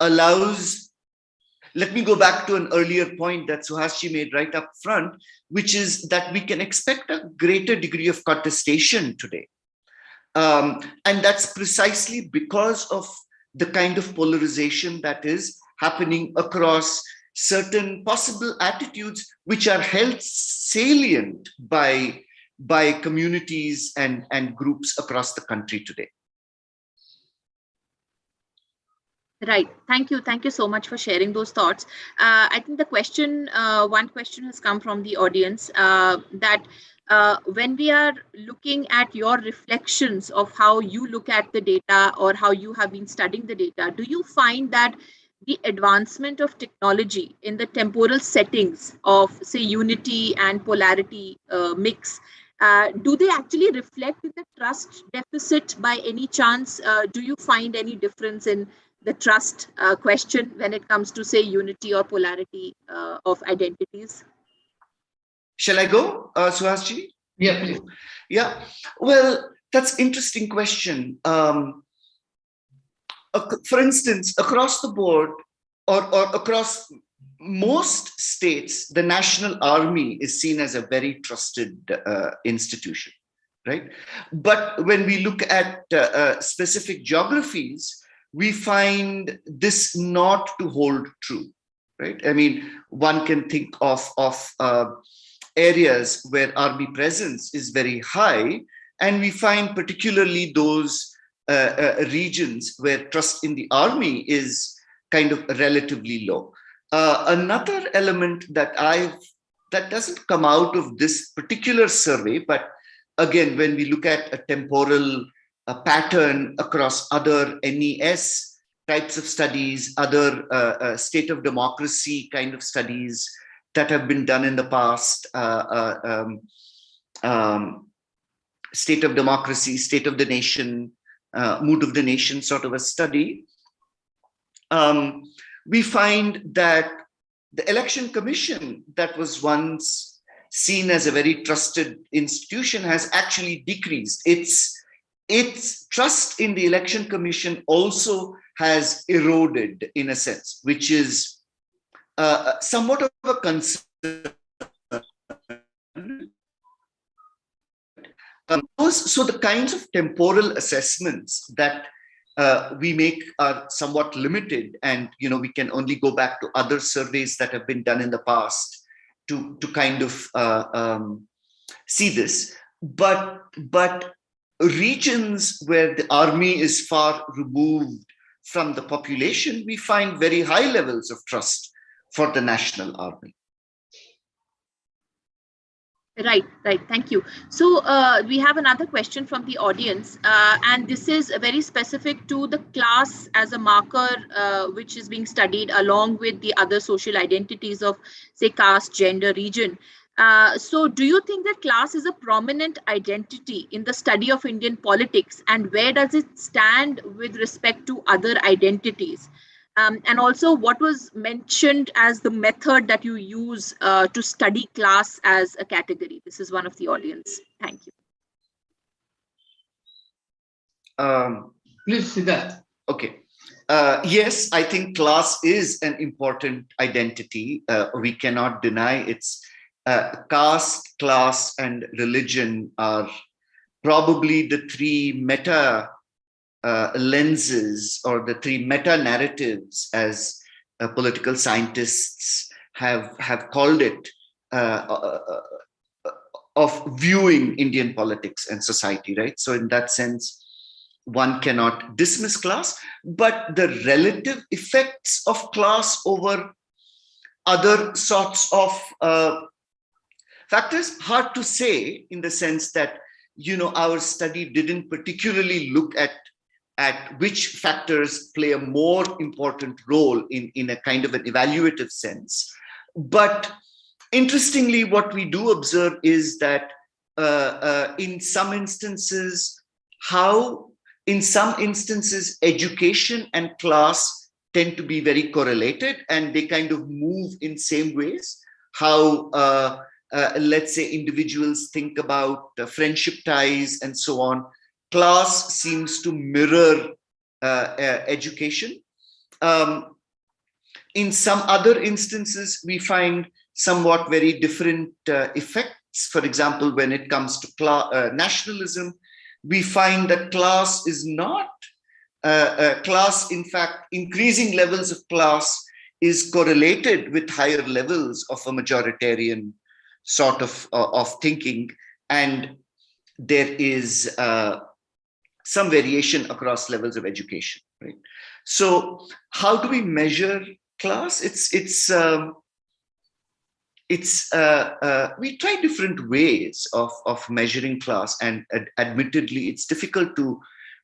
[SPEAKER 3] allows, let me go back to an earlier point that Suhasji made right up front, which is that we can expect a greater degree of contestation today. And that's precisely because of the kind of polarization that is happening across certain possible attitudes which are held salient by communities and groups across the country today.
[SPEAKER 1] Right. Thank you. Thank you so much for sharing those thoughts. I think the question, one question has come from the audience that when we are looking at your reflections of how you look at the data or how you have been studying the data, do you find that the advancement of technology in the temporal settings of, say, unity and polarity mix, do they actually reflect in the trust deficit by any chance? Do you find any difference in the trust question when it comes to, say, unity or polarity of identities?
[SPEAKER 3] Shall I go, Suhas?
[SPEAKER 2] Yeah, please.
[SPEAKER 3] Yeah, well, that's interesting question. For instance, across the board or across most states, the national army is seen as a very trusted institution, right? But when we look at specific geographies, we find this not to hold true, right? I mean, one can think of areas where army presence is very high, and we find particularly those regions where trust in the army is kind of relatively low. Another element that doesn't come out of this particular survey, but again, when we look at a temporal pattern across other NES types of studies, other state of democracy kind of studies that have been done in the past, state of democracy, state of the nation, mood of the nation sort of a study, we find that the election commission that was once seen as a very trusted institution has actually decreased. Its trust in the election commission also has eroded in a sense, which is somewhat of a concern. So the kinds of temporal assessments that we make are somewhat limited, and we can only go back to other surveys that have been done in the past to kind of see this. But regions where the army is far removed from the population, we find very high levels of trust for the national army.
[SPEAKER 1] Right. Thank you. So we have another question from the audience, and this is very specific to the class as a marker, which is being studied along with the other social identities of, say, caste, gender, region. So do you think that class is a prominent identity in the study of Indian politics, and where does it stand with respect to other identities? And also, what was mentioned as the method that you use to study class as a category? This is one of the audience. Thank you.
[SPEAKER 2] Please, Siddharth.
[SPEAKER 3] Okay. Yes, I think class is an important identity. We cannot deny its caste, class, and religion are probably the three meta lenses, or the three meta narratives, as political scientists have called it, of viewing Indian politics and society, right? So in that sense, one cannot dismiss class, but the relative effects of class over other sorts of factors, hard to say, in the sense that our study didn't particularly look at which factors play a more important role in a kind of an evaluative sense. But interestingly, what we do observe is that in some instances, education and class tend to be very correlated, and they kind of move in same ways. How let's say individuals think about friendship ties and so on. Class seems to mirror education. In some other instances, we find somewhat very different effects. For example, when it comes to nationalism, we find that class is not, class, in fact, increasing levels of class is correlated with higher levels of a majoritarian sort of thinking, and there is some variation across levels of education, right? So how do we measure class? We try different ways of measuring class, and admittedly, it's difficult to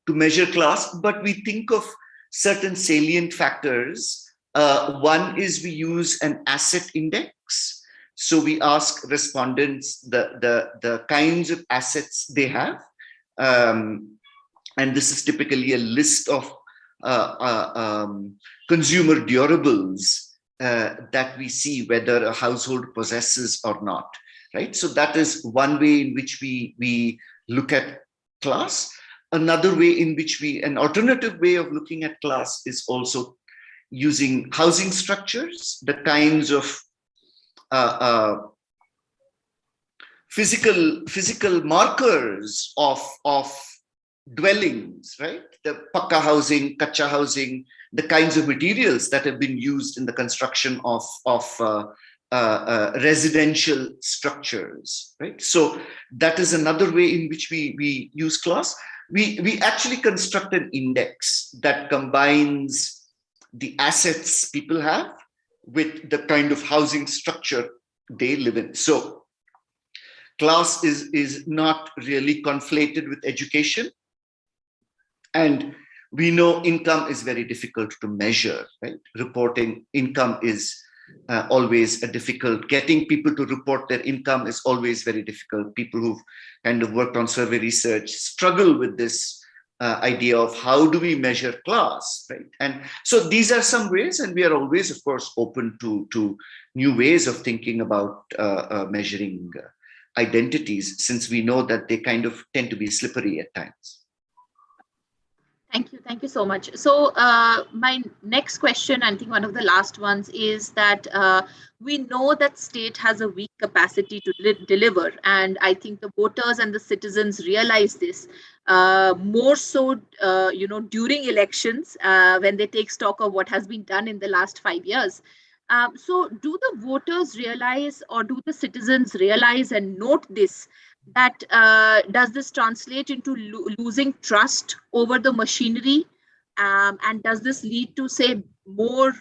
[SPEAKER 3] measure class, but we think of certain salient factors. One is we use an asset index. So we ask respondents the kinds of assets they have. And this is typically a list of consumer durables that we see whether a household possesses or not, right? So that is one way in which we look at class. Another way in which an alternative way of looking at class is also using housing structures, the kinds of physical markers of dwellings, right? The pakka housing, kacha housing, the kinds of materials that have been used in the construction of residential structures, right? So that is another way in which we use class. We actually construct an index that combines the assets people have with the kind of housing structure they live in. So class is not really conflated with education. And we know income is very difficult to measure, right? Reporting income is always a difficult. Getting people to report their income is always very difficult. People who've kind of worked on survey research struggle with this idea of how do we measure class, right? And so these are some ways, and we are always, of course, open to new ways of thinking about measuring identities, since we know that they kind of tend to be slippery at times.
[SPEAKER 1] Thank you so much. So my next question, I think one of the last ones, is that we know that state has a weak capacity to deliver, and I think the voters and the citizens realize this more so, during elections when they take stock of what has been done in the last 5 years. So do the voters realize, or do the citizens realize and note this, that does this translate into losing trust over the machinery, and does this lead to, say, more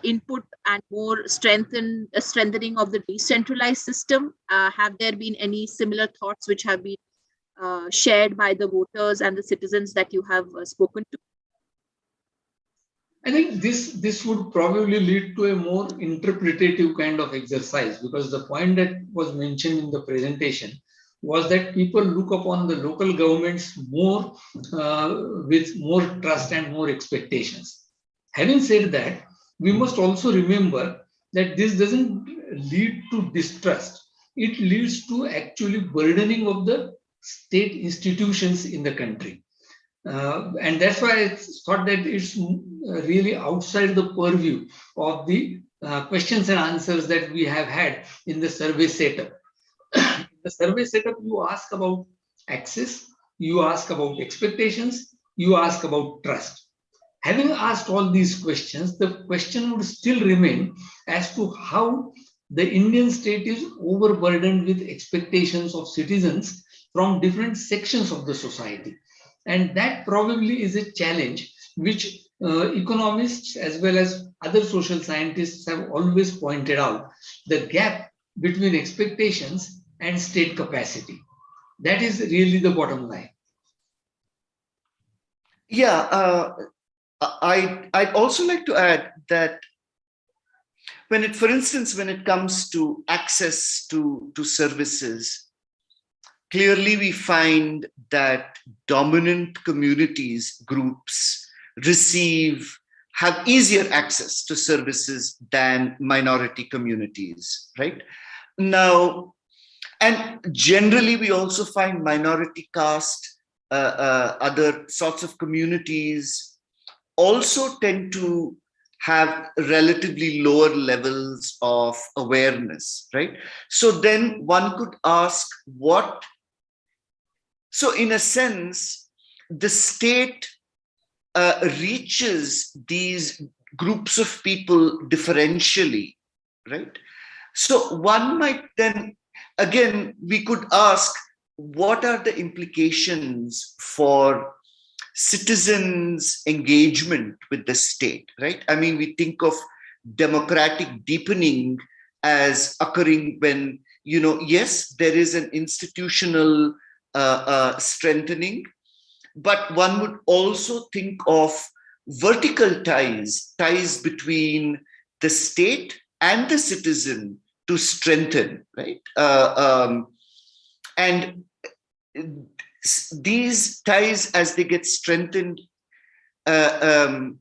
[SPEAKER 1] input and more strengthening of the decentralized system? Have there been any similar thoughts which have been shared by the voters and the citizens that you have spoken to?
[SPEAKER 2] I think this would probably lead to a more interpretative kind of exercise, because the point that was mentioned in the presentation was that people look upon the local governments more with more trust and more expectations. Having said that, we must also remember that this doesn't lead to distrust. It leads to actually burdening of the state institutions in the country. And that's why I thought that it's really outside the purview of the questions and answers that we have had in the survey setup. The survey setup, you ask about access, you ask about expectations, you ask about trust. Having asked all these questions, the question would still remain as to how the Indian state is overburdened with expectations of citizens from different sections of the society. And that probably is a challenge which economists as well as other social scientists have always pointed out, the gap between expectations and state capacity. That is really the bottom line.
[SPEAKER 3] Yeah, I'd also like to add that for instance, when it comes to access to services, clearly we find that dominant communities, groups have easier access to services than minority communities, right? Now, and generally we also find minority caste, other sorts of communities also tend to have relatively lower levels of awareness, right? So then one could ask so in a sense, the state reaches these groups of people differentially, right? So one might then, again, we could ask, what are the implications for citizens' engagement with the state, right? I mean, we think of democratic deepening as occurring when, yes, there is an institutional strengthening, but one would also think of vertical ties between the state and the citizen to strengthen, right? And these ties, as they get strengthened, have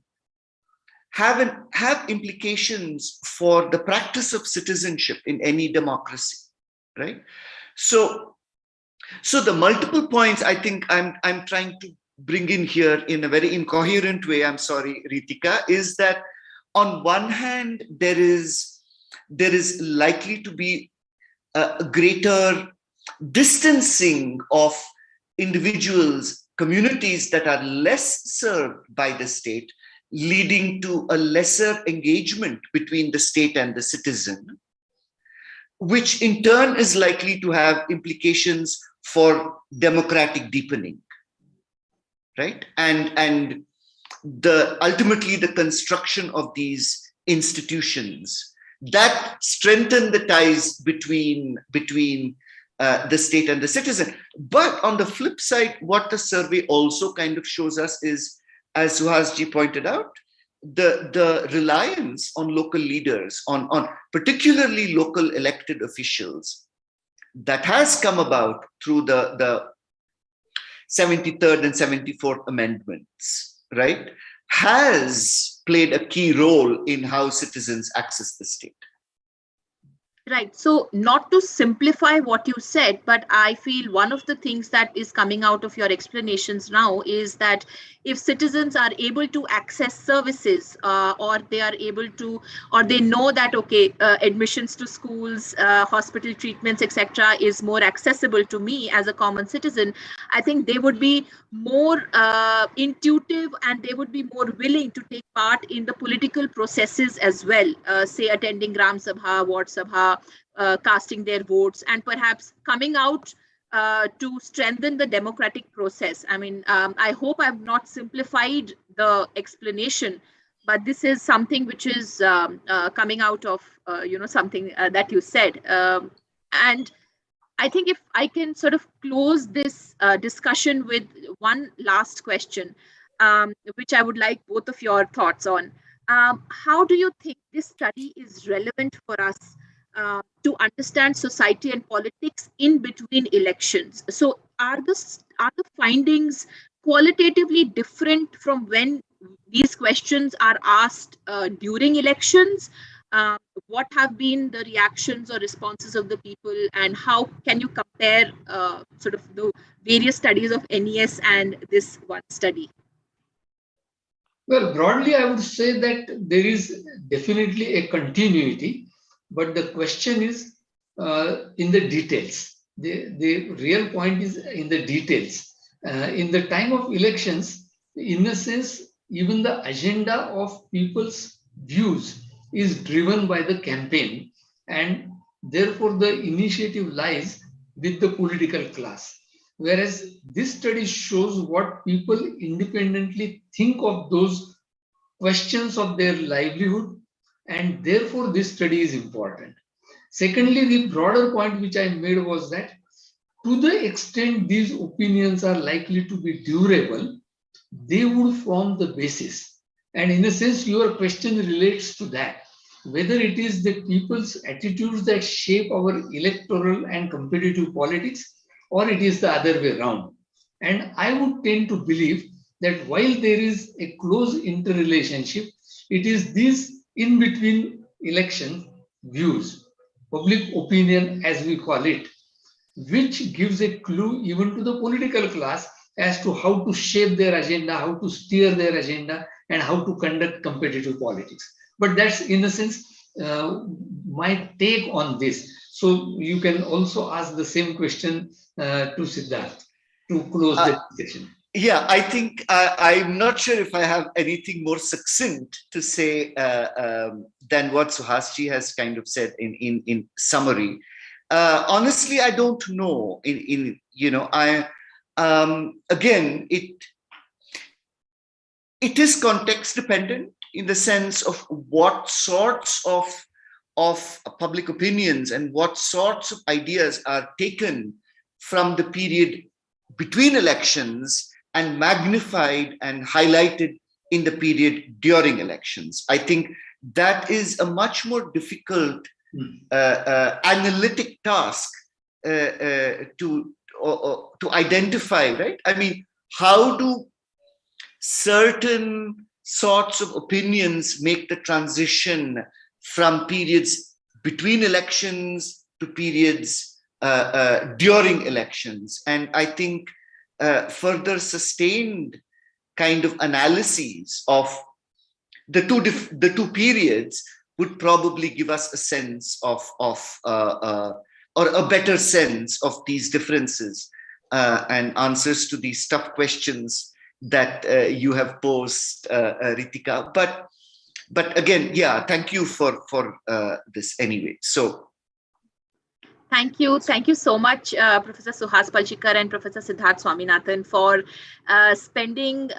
[SPEAKER 3] implications for the practice of citizenship in any democracy, right? So the multiple points I think I'm trying to bring in here in a very incoherent way, I'm sorry, Reetika, is that on one hand, there is likely to be a greater distancing of individuals, communities that are less served by the state, leading to a lesser engagement between the state and the citizen, which in turn is likely to have implications for democratic deepening, right? And ultimately the construction of these institutions that strengthen the ties between the state and the citizen. But on the flip side, what the survey also kind of shows us is, as Suhas ji pointed out, the reliance on local leaders, on particularly local elected officials, that has come about through the 73rd and 74th amendments, right, has played a key role in how citizens access the state.
[SPEAKER 1] Right. So not to simplify what you said, but I feel one of the things that is coming out of your explanations now is that if citizens are able to access services or they are able to, or they know that, okay, admissions to schools, hospital treatments, etc. is more accessible to me as a common citizen, I think they would be more intuitive and they would be more willing to take part in the political processes as well, say attending Gram Sabha, Ward Sabha, casting their votes, and perhaps coming out to strengthen the democratic process. I mean, I hope I've not simplified the explanation, but this is something which is coming out of, something that you said. And I think if I can sort of close this discussion with one last question, which I would like both of your thoughts on. How do you think this study is relevant for us to understand society and politics in between elections? So are the findings qualitatively different from when these questions are asked during elections? What have been the reactions or responses of the people, and how can you compare sort of the various studies of NES and this one study?
[SPEAKER 2] Well, broadly, I would say that there is definitely a continuity, but the question is in the details. The real point is in the details. In the time of elections, in a sense, even the agenda of people's views is driven by the campaign, and therefore the initiative lies with the political class. Whereas this study shows what people independently think of those questions of their livelihood, and therefore this study is important. Secondly, the broader point which I made was that to the extent these opinions are likely to be durable, they would form the basis. And in a sense, your question relates to that, whether it is the people's attitudes that shape our electoral and competitive politics, or it is the other way around. And I would tend to believe that while there is a close interrelationship, it is these in between election views, public opinion as we call it, which gives a clue even to the political class as to how to shape their agenda, how to steer their agenda, and how to conduct competitive politics. But that's, in a sense, my take on this. So you can also ask the same question to Siddharth to close the discussion.
[SPEAKER 3] Yeah, I think I'm not sure if I have anything more succinct to say than what Suhasji has kind of said in summary. Honestly, I don't know. Again, it is context dependent in the sense of what sorts of public opinions and what sorts of ideas are taken from the period between elections and magnified and highlighted in the period during elections. I think that is a much more difficult analytic task to identify, right? I mean, how do certain sorts of opinions make the transition from periods between elections to periods during elections? And I think further sustained kind of analyses of the two periods would probably give us a sense of or a better sense of these differences and answers to these tough questions that you have posed, Reetika. But again, yeah, thank you for this anyway. So.
[SPEAKER 1] Thank you so much, Professor Suhas Palshikar and Professor Siddharth Swaminathan, for spending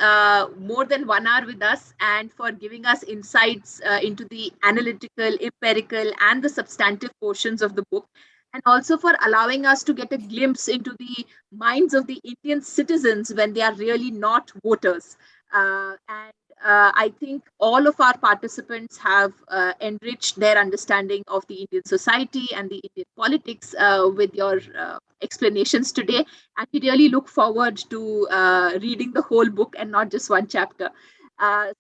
[SPEAKER 1] more than 1 hour with us and for giving us insights into the analytical, empirical, and the substantive portions of the book, and also for allowing us to get a glimpse into the minds of the Indian citizens when they are really not voters. I think all of our participants have enriched their understanding of the Indian society and the Indian politics with your explanations today. And we really look forward to reading the whole book and not just one chapter.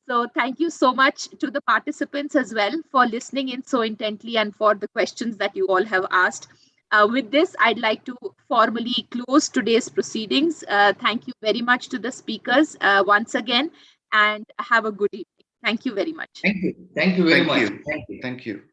[SPEAKER 1] So thank you so much to the participants as well for listening in so intently and for the questions that you all have asked. With this, I'd like to formally close today's proceedings. Thank you very much to the speakers once again, and have a good evening. Thank you very much.
[SPEAKER 2] Thank you. Thank you very much.
[SPEAKER 3] Thank you.